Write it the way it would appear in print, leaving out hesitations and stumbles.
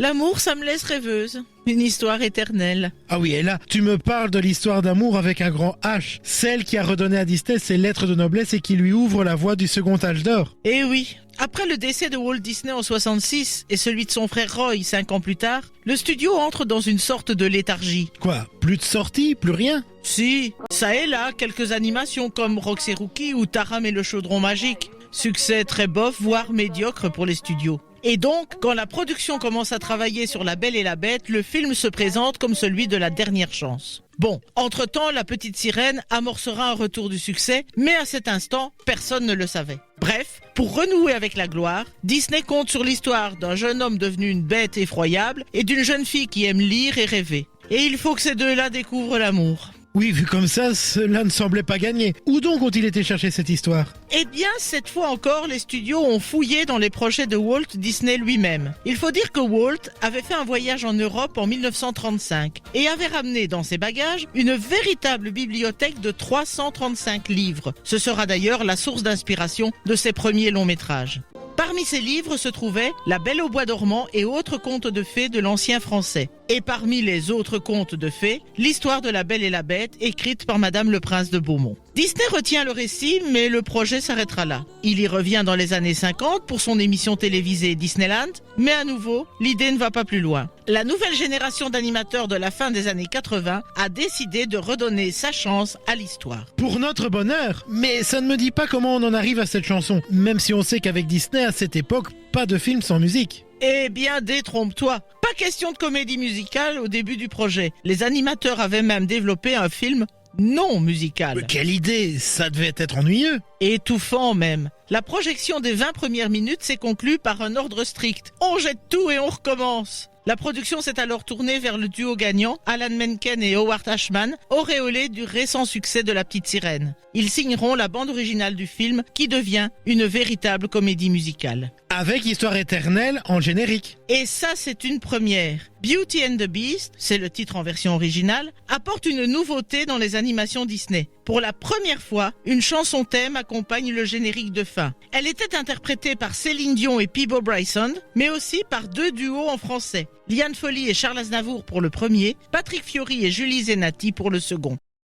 L'amour, ça me laisse rêveuse. Une histoire éternelle. Ah oui, et là, tu me parles de l'histoire d'amour avec un grand H. Celle qui a redonné à Disney ses lettres de noblesse et qui lui ouvre la voie du second âge d'or. Eh oui. Après le décès de Walt Disney en 66 et celui de son frère Roy 5 ans plus tard, le studio entre dans une sorte de léthargie. Quoi? Plus de sorties? Plus rien? Si, ça et là, quelques animations comme Roxy Rookie ou Taram et le chaudron magique. Succès très bof, voire médiocre pour les studios. Et donc, quand la production commence à travailler sur La Belle et la Bête, le film se présente comme celui de la dernière chance. Bon, entre-temps, La Petite Sirène amorcera un retour du succès, mais à cet instant, personne ne le savait. Bref, pour renouer avec la gloire, Disney compte sur l'histoire d'un jeune homme devenu une bête effroyable et d'une jeune fille qui aime lire et rêver. Et il faut que ces deux-là découvrent l'amour. Oui, vu comme ça, cela ne semblait pas gagné. Où donc ont-ils été chercher cette histoire? Eh bien, cette fois encore, les studios ont fouillé dans les projets de Walt Disney lui-même. Il faut dire que Walt avait fait un voyage en Europe en 1935 et avait ramené dans ses bagages une véritable bibliothèque de 335 livres. Ce sera d'ailleurs la source d'inspiration de ses premiers longs métrages. Parmi ces livres se trouvaient La Belle au bois dormant et autres contes de fées de l'ancien français. Et parmi les autres contes de fées, l'histoire de La Belle et la Bête, écrite par Madame le Prince de Beaumont. Disney retient le récit, mais le projet s'arrêtera là. Il y revient dans les années 50 pour son émission télévisée Disneyland, mais à nouveau, l'idée ne va pas plus loin. La nouvelle génération d'animateurs de la fin des années 80 a décidé de redonner sa chance à l'histoire. Pour notre bonheur. Mais ça ne me dit pas comment on en arrive à cette chanson, même si on sait qu'avec Disney, à cette époque, pas de film sans musique. Eh bien, détrompe-toi. Pas question de comédie musicale au début du projet. Les animateurs avaient même développé un film non musical. Mais quelle idée! Ça devait être ennuyeux. Étouffant même. La projection des 20 premières minutes s'est conclue par un ordre strict. On jette tout et on recommence. La production s'est alors tournée vers le duo gagnant, Alan Menken et Howard Ashman, auréolés du récent succès de La Petite Sirène. Ils signeront la bande originale du film qui devient une véritable comédie musicale. Avec Histoire éternelle en générique. Et ça, c'est une première. Beauty and the Beast, c'est le titre en version originale, apporte une nouveauté dans les animations Disney. Pour la première fois, une chanson thème accompagne le générique de fin. Elle était interprétée par Céline Dion et Peabo Bryson, mais aussi par deux duos en français. Liane Folly et Charles Aznavour pour le premier, Patrick Fiori et Julie Zenati pour le second.